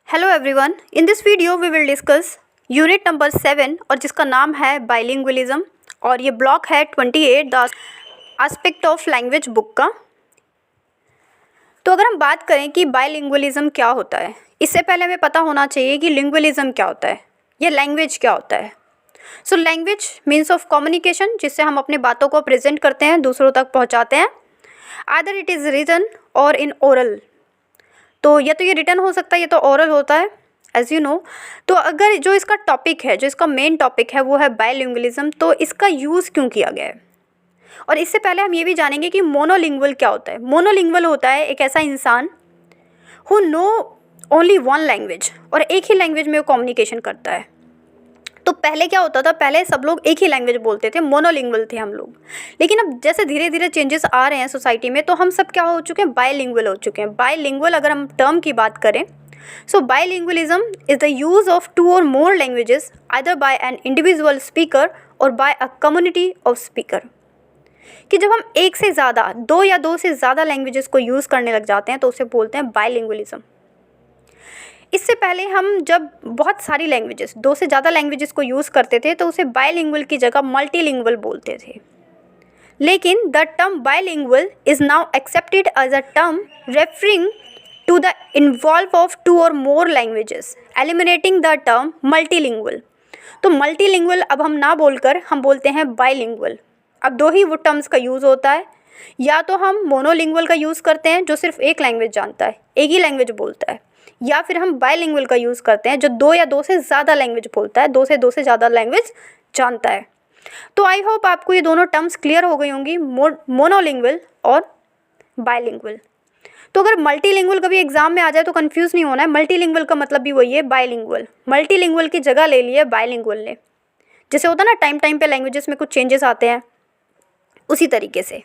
Hello everyone, in this video we will discuss unit number 7 और जिसका नाम है बाइलिंगुअलिज्म और ये ब्लॉक है 28 the aspect of language book का। तो अगर हम बात करें कि बाइलिंगुअलिज्म क्या होता है, इससे पहले हमें पता होना चाहिए कि लिंगुअलिज्म क्या होता है या लैंग्वेज क्या होता है। So language means of communication, जिससे हम अपनी बातों को प्रेजेंट करते हैं, दूसरों तक पहुँचाते हैं। आइदर इट इज़ रिटन और इन ओरल, तो या तो ये रिटर्न हो सकता है या तो ओरल होता है एज यू नो। तो अगर जो इसका टॉपिक है, जो इसका मेन टॉपिक है वो है बाइलिंगुअलिज्म, तो इसका यूज़ क्यों किया गया है। और इससे पहले हम ये भी जानेंगे कि मोनोलिंगुअल क्या होता है। मोनोलिंगुअल होता है एक ऐसा इंसान who know only one language, और एक ही लैंग्वेज में वो कम्युनिकेशन करता है। तो पहले क्या होता था, पहले सब लोग एक ही लैंग्वेज बोलते थे, मोनोलिंगुअल थे हम लोग। लेकिन अब जैसे धीरे धीरे चेंजेस आ रहे हैं सोसाइटी में, तो हम सब क्या हो चुके हैं, बायलिंगुअल हो चुके हैं। बायलिंगुअल अगर हम टर्म की बात करें, so bilingualism is the use of 2 or more languages either by an individual speaker or by a community of speaker. कि जब हम एक से ज़्यादा, 2 या 2 से ज़्यादा लैंग्वेजेस को यूज़ करने लग जाते हैं तो उसे बोलते हैं बायलिंगुअलिज्म। इससे पहले हम जब बहुत सारी लैंग्वेजेस, 2 से ज़्यादा लैंग्वेजेस को यूज़ करते थे तो उसे बायलिंगुअल की जगह मल्टीलिंगुअल बोलते थे। लेकिन the term bilingual is now accepted as a term referring to the involve of 2 or more languages, eliminating the term multilingual. तो मल्टीलिंगुअल अब हम ना बोलकर हम बोलते हैं बायलिंगुअल। अब 2 ही वो टर्म्स का यूज़ होता है, या तो हम मोनोलिंगुअल का यूज़ करते हैं जो सिर्फ एक लैंग्वेज जानता है, एक ही लैंग्वेज बोलता है, या फिर हम बायलिंगुअल का यूज़ करते हैं जो 2 या 2 से ज़्यादा लैंग्वेज बोलता है, 2 से ज़्यादा लैंग्वेज जानता है। तो आई होप आपको ये दोनों टर्म्स क्लियर हो गई होंगी, मोनोलिंगुअल और बायलिंगुअल। तो अगर मल्टीलिंगुअल कभी एग्जाम में आ जाए तो कंफ्यूज नहीं होना है, मल्टीलिंगुअल का मतलब भी वही है, बायलिंगुअल। मल्टीलिंगुअल की जगह ले लिए बायलिंगुअल ने। जैसे होता है ना, टाइम टाइम पे लैंग्वेजेस में कुछ चेंजेस आते हैं, उसी तरीके से।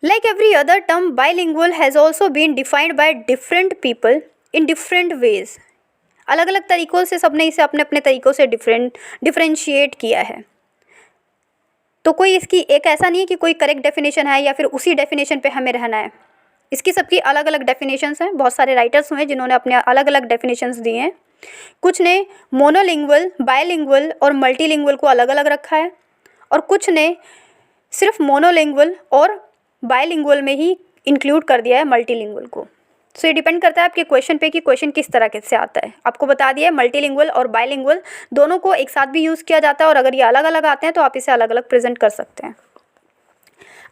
Like every other term, bilingual has also been defined by different people in different ways. अलग अलग तरीक़ों से सबने इसे अपने अपने तरीक़ों से डिफरेंशिएट किया है। तो कोई इसकी एक ऐसा नहीं है कि कोई करेक्ट डेफिनेशन है या फिर उसी डेफिनेशन पे हमें रहना है। इसकी सबकी अलग अलग डेफिनेशंस हैं। बहुत सारे राइटर्स हुए जिन्होंने अपने अलग अलग डेफिनेशंस दिए हैं। कुछ ने मोनोलिंगुअल, बायलिंगुअल और मल्टीलिंगुअल को अलग अलग रखा है, और कुछ ने सिर्फ मोनोलिंगुअल और बायलिंगुअल में ही इंक्लूड कर दिया है मल्टीलिंगुअल को। सो ये डिपेंड करता है आपके क्वेश्चन पे कि क्वेश्चन किस तरह से आता है। आपको बता दिया है मल्टीलिंगुअल और बायलिंगुअल दोनों को एक साथ भी यूज़ किया जाता है, और अगर ये अलग अलग आते हैं तो आप इसे अलग अलग प्रेजेंट कर सकते हैं।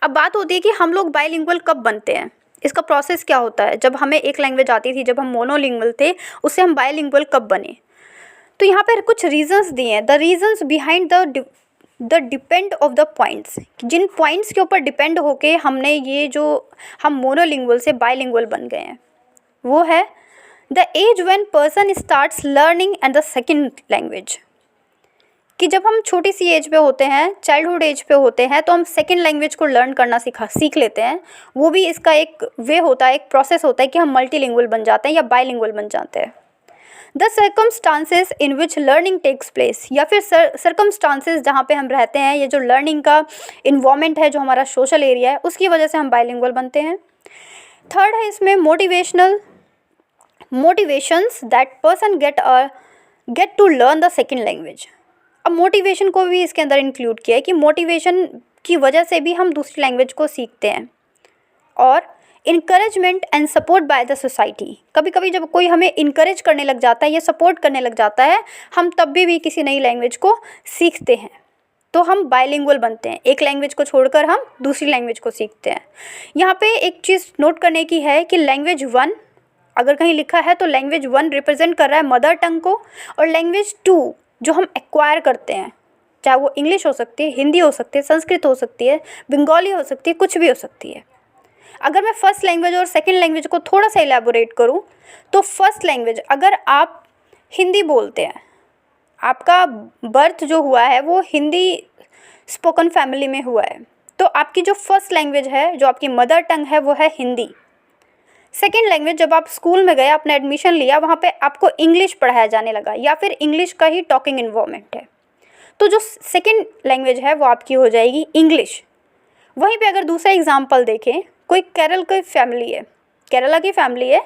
अब बात होती है कि हम लोग बायलिंगुअल कब बनते हैं, इसका प्रोसेस क्या होता है। जब हमें एक लैंग्वेज आती थी, जब हम मोनोलिंगुअल थे, उससे हम बायलिंगुअल कब बने। तो यहाँ पर कुछ रीजंस दिए हैं। The reasons behind the depend of the points, जिन पॉइंट्स के ऊपर डिपेंड होके हमने ये जो हम मोनोलिंगुअल से बायलिंगुअल बन गए हैं, वो है the age when person starts learning and the second language. कि जब हम छोटी सी एज पे होते हैं, चाइल्डहुड एज पे होते हैं, तो हम सेकंड लैंग्वेज को लर्न करना सीख लेते हैं। वो भी इसका एक वे होता है, एक प्रोसेस होता है कि हम मल्टीलिंगुअल बन जाते हैं या बायलिंगुअल बन जाते हैं। The circumstances in which learning takes place, या फिर सर्कमस्टांसेस जहाँ पे हम रहते हैं, ये जो लर्निंग का इन्वायरमेंट है, जो हमारा सोशल एरिया है, उसकी वजह से हम बायलिंगुअल बनते हैं। थर्ड है इसमें motivations that person get to learn the second language. अब मोटिवेशन को भी इसके अंदर इंक्लूड किया है कि मोटिवेशन की वजह से भी हम दूसरी लैंग्वेज को सीखते हैं। और encouragement and support by the society, कभी कभी जब कोई हमें इनकरेज करने लग जाता है या सपोर्ट करने लग जाता है, हम तब भी किसी नई लैंग्वेज को सीखते हैं, तो हम बायलिंगुअल बनते हैं। एक लैंग्वेज को छोड़कर हम दूसरी लैंग्वेज को सीखते हैं। यहाँ पे एक चीज़ नोट करने की है कि लैंग्वेज 1 अगर कहीं लिखा है तो लैंग्वेज 1 रिप्रेजेंट कर रहा है मदर टंग को, और लैंग्वेज 2 जो हम एक्वायर करते हैं, चाहे वो इंग्लिश हो सकती है, हिंदी हो सकती है, संस्कृत हो सकती है, बंगाली हो सकती है, कुछ भी हो सकती है। अगर मैं फर्स्ट लैंग्वेज और सेकंड लैंग्वेज को थोड़ा सा इलेबोरेट करूं, तो फर्स्ट लैंग्वेज, अगर आप हिंदी बोलते हैं, आपका बर्थ जो हुआ है वो हिंदी स्पोकन फैमिली में हुआ है, तो आपकी जो फर्स्ट लैंग्वेज है, जो आपकी मदर टंग है, वो है हिंदी। सेकेंड लैंग्वेज, जब आप स्कूल में गए, आपने एडमिशन लिया, वहाँ पे आपको इंग्लिश पढ़ाया जाने लगा, या फिर इंग्लिश का ही टॉकिंग इन्वायरमेंट है, तो जो सेकेंड लैंग्वेज है वो आपकी हो जाएगी इंग्लिश। वहीं पे अगर दूसरा एग्जाम्पल देखें, कोई केरला की फैमिली है,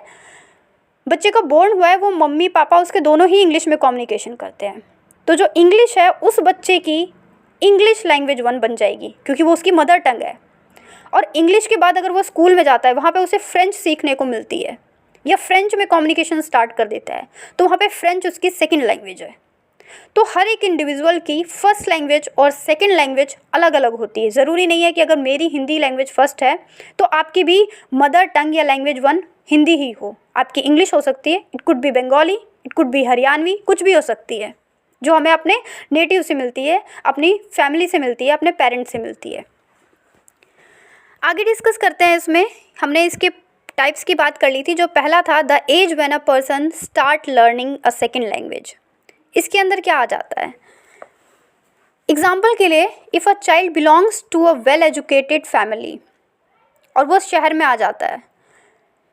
बच्चे का बोर्न हुआ है वो मम्मी पापा उसके दोनों ही इंग्लिश में कम्युनिकेशन करते हैं, तो जो इंग्लिश है उस बच्चे की इंग्लिश लैंग्वेज 1 बन जाएगी क्योंकि वो उसकी मदर टंग है। और इंग्लिश के बाद अगर वो स्कूल में जाता है वहाँ पे उसे फ्रेंच सीखने को मिलती है या फ्रेंच में कम्युनिकेशन स्टार्ट कर देता है, तो वहाँ पे फ्रेंच उसकी सेकंड लैंग्वेज है। तो हर एक इंडिविजुअल की फर्स्ट लैंग्वेज और सेकंड लैंग्वेज अलग अलग होती है। ज़रूरी नहीं है कि अगर मेरी हिंदी लैंग्वेज फर्स्ट है तो आपकी भी मदर टंग या लैंग्वेज 1 हिंदी ही हो। आपकी इंग्लिश हो सकती है, it could be Bengali, it could be Haryanvi, कुछ भी हो सकती है जो हमें अपने नेटिव से मिलती है, अपनी फैमिली से मिलती है, अपने पेरेंट्स से मिलती है। आगे डिस्कस करते हैं। इसमें हमने इसके टाइप्स की बात कर ली थी। जो पहला था the age when a person start learning a second language. इसके अंदर क्या आ जाता है? एग्जाम्पल के लिए, if a child belongs to a well educated family और वो शहर में आ जाता है,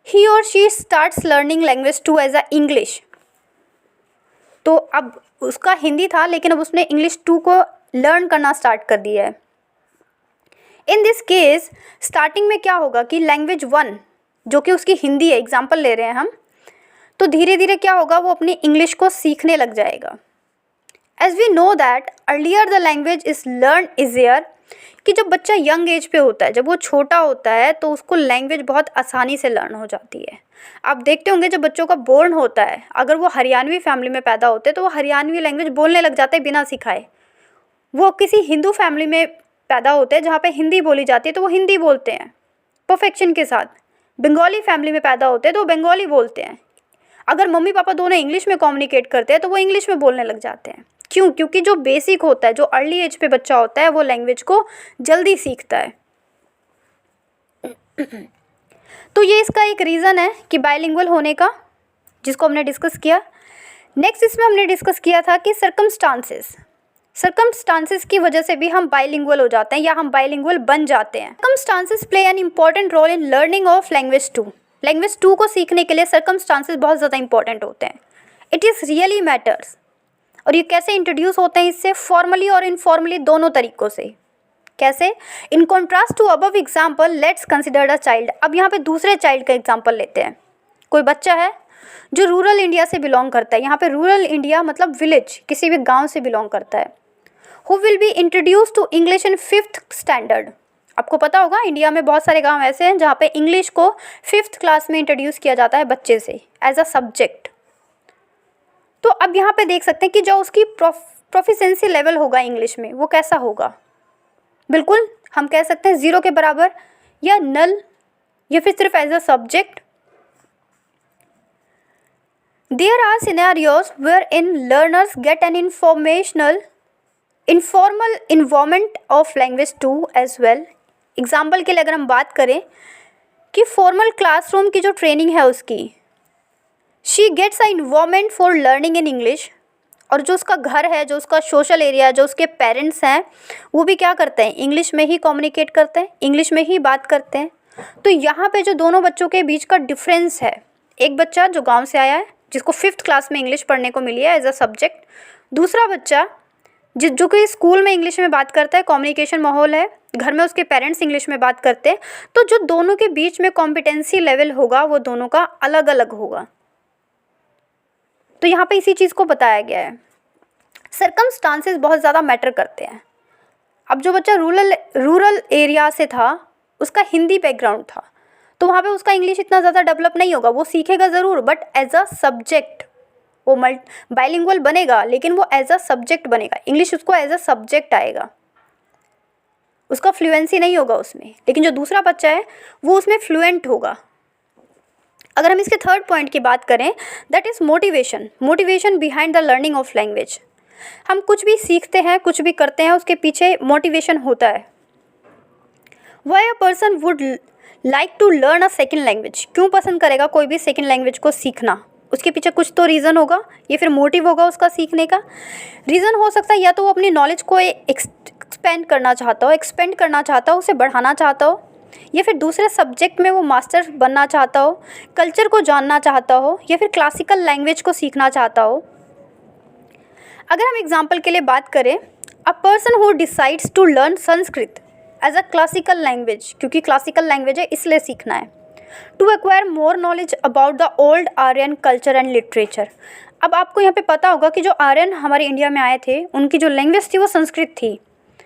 ही और she starts learning language 2 as a English. तो अब उसका हिंदी था लेकिन अब उसने इंग्लिश 2 को लर्न करना स्टार्ट कर दिया है। इन दिस केस स्टार्टिंग में क्या होगा कि लैंग्वेज 1 जो कि उसकी हिंदी है, एग्जाम्पल ले रहे हैं हम, तो धीरे धीरे क्या होगा वो अपनी इंग्लिश को सीखने लग जाएगा। As we know that earlier the language is learn easier, कि जब बच्चा यंग एज पे होता है, जब वो छोटा होता है तो उसको लैंग्वेज बहुत आसानी से लर्न हो जाती है। आप देखते होंगे जब बच्चों का बोर्न होता है, अगर वो हरियाणवी फैमिली में पैदा होते हैं तो वो हरियाणवी लैंग्वेज बोलने लग जाते हैं बिना सिखाए। वो किसी हिंदू फैमिली में पैदा होते हैं जहाँ पे हिंदी बोली जाती है तो वो हिंदी बोलते हैं परफेक्शन के साथ। बंगाली फैमिली में पैदा होते हैं तो वो बंगाली बोलते हैं। अगर मम्मी पापा दोनों इंग्लिश में कम्युनिकेट करते हैं तो वो इंग्लिश में बोलने लग जाते हैं। क्यों? क्योंकि जो बेसिक होता है, जो अर्ली एज पे बच्चा होता है, वो लैंग्वेज को जल्दी सीखता है। तो ये इसका एक रीज़न है कि बाइलिंगुअल होने का, जिसको हमने डिस्कस किया। नेक्स्ट इसमें हमने डिस्कस किया था कि सर्कमस्टांसेस की वजह से भी हम बाइलिंगुअल हो जाते हैं या हम बाइलिंगुअल बन जाते हैं। Circumstances play an important role in learning of language 2। Language 2 को सीखने के लिए सर्कमस्टांसेस बहुत ज़्यादा इंपॉर्टेंट होते हैं। It is really matters. और ये कैसे इंट्रोड्यूस होते हैं इससे? फॉर्मली और इनफॉर्मली दोनों तरीक़ों से। कैसे? In contrast to above example let's consider a child. अब यहाँ पे दूसरे चाइल्ड का एग्जाम्पल लेते हैं। कोई बच्चा है जो रूरल इंडिया से बिलोंग करता है, यहाँ पे रूरल इंडिया मतलब विलेज, किसी भी गाँव से बिलोंग करता है। Who will be introduce to English in 5th standard. आपको पता होगा इंडिया में बहुत सारे गांव ऐसे हैं जहाँ पे इंग्लिश को 5th क्लास में इंट्रोड्यूस किया जाता है बच्चे से एज अ सब्जेक्ट। तो अब यहाँ पे देख सकते हैं कि जो उसकी प्रोफिशिएंसी लेवल होगा इंग्लिश में वो कैसा होगा। बिल्कुल हम कह सकते हैं 0 के बराबर या नल या फिर सिर्फ as a subject. There are scenarios where in learners get an informal environment of language 2 as well. Example के लिए अगर हम बात करें कि फॉर्मल क्लासरूम की जो ट्रेनिंग है उसकी, she gets a environment for learning in English. और जो उसका घर है, जो उसका सोशल एरिया, जो उसके पेरेंट्स हैं, वो भी क्या करते हैं? इंग्लिश में ही कम्युनिकेट करते हैं, इंग्लिश में ही बात करते हैं। तो यहाँ पे जो दोनों बच्चों के बीच का डिफरेंस है, एक बच्चा जो गाँव से आया है जिसको 5th क्लास में इंग्लिश पढ़ने को मिली है एज अ सब्जेक्ट, दूसरा बच्चा जो कि स्कूल में इंग्लिश में बात करता है, कम्युनिकेशन माहौल है, घर में उसके पेरेंट्स इंग्लिश में बात करते हैं। तो जो दोनों के बीच में कॉम्पिटेंसी लेवल होगा वो दोनों का अलग अलग होगा। तो यहाँ पे इसी चीज़ को बताया गया है। सर्कमस्टांसेस बहुत ज़्यादा मैटर करते हैं। अब जो बच्चा रूरल एरिया से था, उसका हिंदी बैकग्राउंड था, तो वहाँ पे उसका इंग्लिश इतना ज़्यादा डेवलप नहीं होगा। वो सीखेगा ज़रूर बट एज अ सब्जेक्ट वो बाइलिंगुअल बनेगा, लेकिन वो एज अ सब्जेक्ट बनेगा। इंग्लिश उसको एज अ सब्जेक्ट आएगा, उसका फ्लुएंसी नहीं होगा उसमें। लेकिन जो दूसरा बच्चा है वो उसमें फ्लुएंट होगा। अगर हम इसके थर्ड पॉइंट की बात करें, that is motivation behind the learning of language. हम कुछ भी सीखते हैं, कुछ भी करते हैं, उसके पीछे मोटिवेशन होता है। Why a person would like to learn a second language. क्यों पसंद करेगा कोई भी सेकेंड लैंग्वेज को सीखना? उसके पीछे कुछ तो रीज़न होगा या फिर मोटिव होगा उसका सीखने का। रीज़न हो सकता है या तो वो अपनी नॉलेज को एक्सपेंड करना चाहता हो, उसे बढ़ाना चाहता हो, या फिर दूसरे सब्जेक्ट में वो मास्टर बनना चाहता हो, कल्चर को जानना चाहता हो, या फिर क्लासिकल लैंग्वेज को सीखना चाहता हो। अगर हम एग्जाम्पल के लिए बात करें, a person who decides to learn Sanskrit as a classical language, क्योंकि क्लासिकल लैंग्वेज है इसलिए सीखना है, to acquire more knowledge about the old Aryan culture and literature. अब आपको यहाँ पे पता होगा कि जो आर्यन हमारे इंडिया में आए थे उनकी जो लैंग्वेज थी वो संस्कृत थी।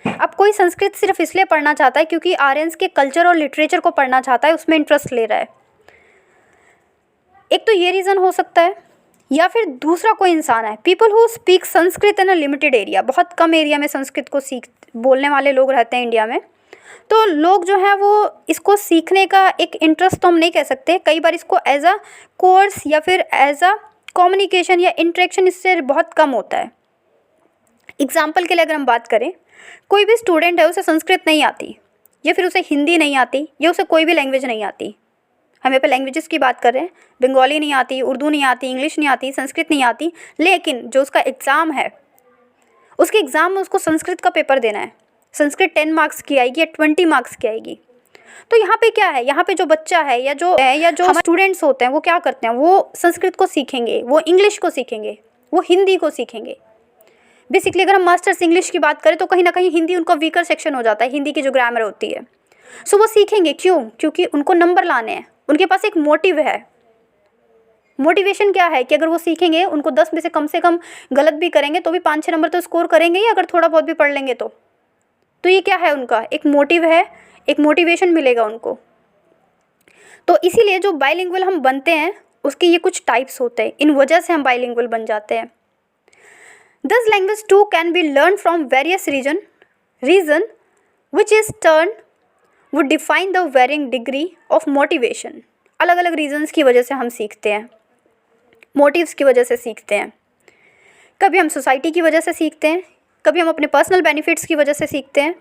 अब कोई संस्कृत सिर्फ इसलिए पढ़ना चाहता है क्योंकि आर्यंस के कल्चर और लिटरेचर को पढ़ना चाहता है, उसमें इंटरेस्ट ले रहा है। एक तो ये रीज़न हो सकता है, या फिर दूसरा कोई इंसान है, people who speak Sanskrit in a limited area, बहुत कम एरिया में संस्कृत को बोलने वाले लोग रहते हैं इंडिया में। तो लोग जो हैं वो इसको सीखने का एक इंटरेस्ट तो हम नहीं कह सकते, कई बार इसको एज अ कोर्स या फिर एज अ कम्युनिकेशन या इंटरेक्शन इससे बहुत कम होता है। एग्जाम्पल के लिए अगर हम बात करें, कोई भी स्टूडेंट है उसे संस्कृत नहीं आती, या फिर उसे हिंदी नहीं आती, या उसे कोई भी लैंग्वेज नहीं आती। हम यहाँ पे लैंग्वेजेस की बात कर रहे हैं, बंगाली नहीं आती, उर्दू नहीं आती, इंग्लिश नहीं आती, संस्कृत नहीं आती, लेकिन जो उसका एग्ज़ाम है उसके एग्ज़ाम में उसको संस्कृत का पेपर देना है। संस्कृत 10 मार्क्स की आएगी या 20 मार्क्स की आएगी। तो यहाँ पे क्या है, यहाँ पे जो बच्चा है या जो स्टूडेंट्स होते हैं वो क्या करते हैं, वो संस्कृत को सीखेंगे, वो इंग्लिश को सीखेंगे, वो हिंदी को सीखेंगे। बेसिकली अगर हम मास्टर्स इंग्लिश की बात करें तो कहीं ना कहीं हिंदी उनका वीकर सेक्शन हो जाता है, हिंदी की जो ग्रामर होती है। सो वो सीखेंगे क्यों, क्योंकि उनको नंबर लाने हैं, उनके पास एक मोटिव है। मोटिवेशन क्या है कि अगर वो सीखेंगे, उनको 10 में से कम गलत भी करेंगे तो भी 5-6 नंबर तो स्कोर करेंगे ही, अगर थोड़ा बहुत भी पढ़ लेंगे तो ये क्या है, उनका एक मोटिव है, एक मोटिवेशन मिलेगा उनको। तो इसीलिए जो बाइलिंगुअल हम बनते हैं उसके ये कुछ टाइप्स होते हैं, इन वजह से हम बाइलिंगुअल बन जाते हैं। Thus language too can be learned from various reason which is turn would define the varying degree of motivation। अलग अलग रीजन्स की वजह से हम सीखते हैं, मोटिव्स की वजह से सीखते हैं। कभी हम सोसाइटी की वजह से सीखते हैं, कभी हम अपने पर्सनल बेनिफिट्स की वजह से सीखते हैं।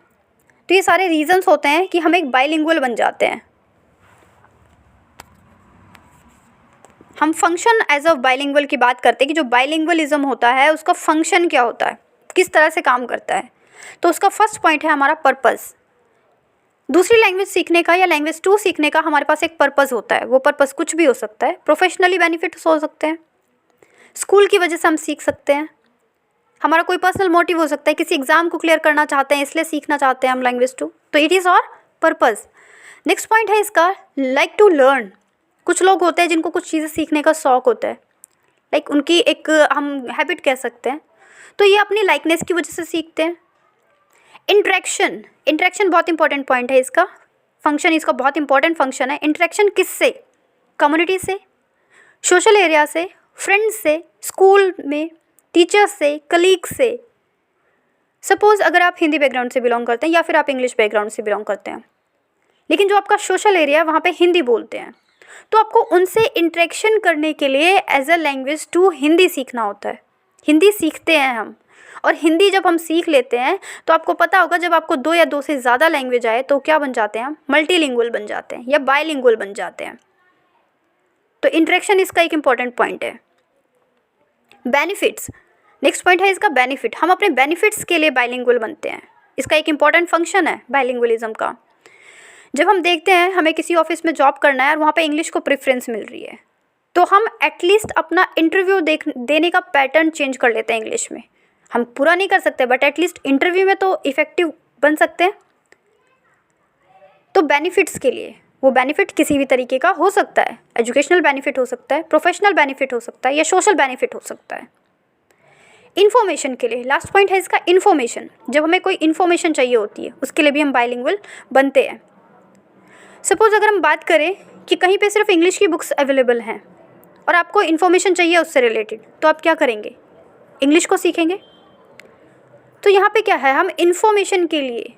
तो ये सारे रीजन्स होते हैं कि हम एक बाइलिंगुअल बन जाते हैं। हम फंक्शन एज अ बाइलिंगुअल की बात करते हैं कि जो बाइलिंगुअलिज्म होता है उसका फंक्शन क्या होता है, किस तरह से काम करता है। तो उसका फर्स्ट पॉइंट है हमारा पर्पस। दूसरी लैंग्वेज सीखने का या लैंग्वेज 2 सीखने का हमारे पास एक पर्पस होता है। वो पर्पस कुछ भी हो सकता है, प्रोफेशनली बेनिफिट्स हो सकते हैं, स्कूल की वजह से हम सीख सकते हैं, हमारा कोई पर्सनल मोटिव हो सकता है, किसी एग्जाम को क्लियर करना चाहते हैं इसलिए सीखना चाहते हैं हम लैंग्वेज 2। तो इट इज़ और पर्पस। नेक्स्ट पॉइंट है इसका लाइक टू लर्न। कुछ लोग होते हैं जिनको कुछ चीज़ें सीखने का शौक़ होता है, लाइक उनकी एक हम हैबिट कह सकते हैं, तो ये अपनी लाइकनेस की वजह से सीखते हैं। इंटरेक्शन बहुत इंपॉर्टेंट पॉइंट है इसका, फंक्शन इसका बहुत इंपॉर्टेंट फंक्शन है। इंटरेक्शन किससे, कम्युनिटी से, सोशल एरिया से, फ्रेंड्स से, स्कूल में टीचर्स से, कलीग्स से। सपोज़ अगर आप हिंदी बैकग्राउंड से बिलोंग करते हैं या फिर आप इंग्लिश बैकग्राउंड से बिलोंग करते हैं, लेकिन जो आपका सोशल एरिया है वहाँ पे हिंदी बोलते हैं, तो आपको उनसे इंटरेक्शन करने के लिए एज अ लैंग्वेज 2 हिंदी सीखना होता है। हिंदी सीखते हैं हम, और हिंदी जब हम सीख लेते हैं तो आपको पता होगा जब आपको 2 या 2 से ज़्यादा लैंग्वेज आए तो क्या बन जाते हैं हम, मल्टीलिंगुअल बन जाते हैं या बाइलिंगुअल बन जाते हैं। तो इंटरेक्शन इसका एक इम्पॉर्टेंट पॉइंट है। बेनिफिट्स, नेक्स्ट पॉइंट है इसका बेनिफिट। हम अपने बेनिफिट्स के लिए बाइलिंगुअल बनते हैं, इसका एक इम्पॉर्टेंट फंक्शन है बाइलिंगुअलिज्म का। जब हम देखते हैं हमें किसी ऑफिस में जॉब करना है और वहाँ पे इंग्लिश को प्रेफरेंस मिल रही है, तो हम एटलीस्ट अपना इंटरव्यू देने का पैटर्न चेंज कर लेते हैं इंग्लिश में। हम पूरा नहीं कर सकते बट एटलीस्ट इंटरव्यू में तो इफ़ेक्टिव बन सकते हैं। तो बेनिफिट्स के लिए, वो बेनिफिट किसी भी तरीके का हो सकता है, एजुकेशनल बेनिफिट हो सकता है, प्रोफेशनल बेनिफिट हो सकता है या सोशल बेनिफिट हो सकता है। इन्फॉर्मेशन के लिए, लास्ट पॉइंट है इसका इन्फॉर्मेशन। जब हमें कोई इन्फॉर्मेशन चाहिए होती है उसके लिए भी हम बाइलिंगुअल बनते हैं। सपोज़ अगर हम बात करें कि कहीं पे सिर्फ इंग्लिश की बुक्स अवेलेबल हैं और आपको इन्फॉर्मेशन चाहिए उससे रिलेटेड, तो आप क्या करेंगे, इंग्लिश को सीखेंगे। तो यहाँ पे क्या है, हम इन्फॉर्मेशन के लिए,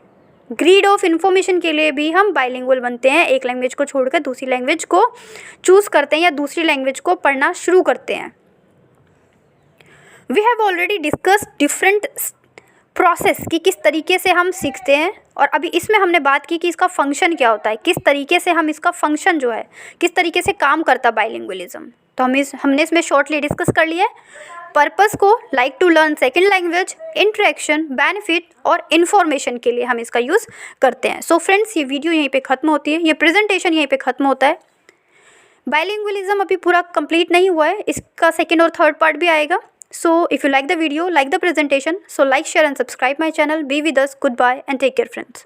ग्रीड ऑफ इन्फॉर्मेशन के लिए भी हम बाइलिंगुअल बनते हैं। एक लैंग्वेज को छोड़कर दूसरी लैंग्वेज को चूज़ करते हैं या दूसरी लैंग्वेज को पढ़ना शुरू करते हैं। We have already discussed different process कि किस तरीके से हम सीखते हैं, और अभी इसमें हमने बात की कि इसका फंक्शन क्या होता है, किस तरीके से हम इसका फंक्शन जो है किस तरीके से काम करता है बाइलिंगुअलिज्म। तो हमने इसमें शॉर्टली डिस्कस कर लिया है पर्पस को, like to learn second language, interaction, benefit और इन्फॉर्मेशन के लिए हम इसका यूज़ करते हैं। सो फ्रेंड्स, ये वीडियो यहीं पे ख़त्म होती है, ये प्रेजेंटेशन यहीं पे ख़त्म होता है। बाइलिंगुअलिज्म अभी पूरा कंप्लीट नहीं हुआ है, इसका सेकेंड और थर्ड पार्ट भी आएगा। So if you like the video, like the presentation, so like, share and subscribe my channel. Be with us. Goodbye and take care friends.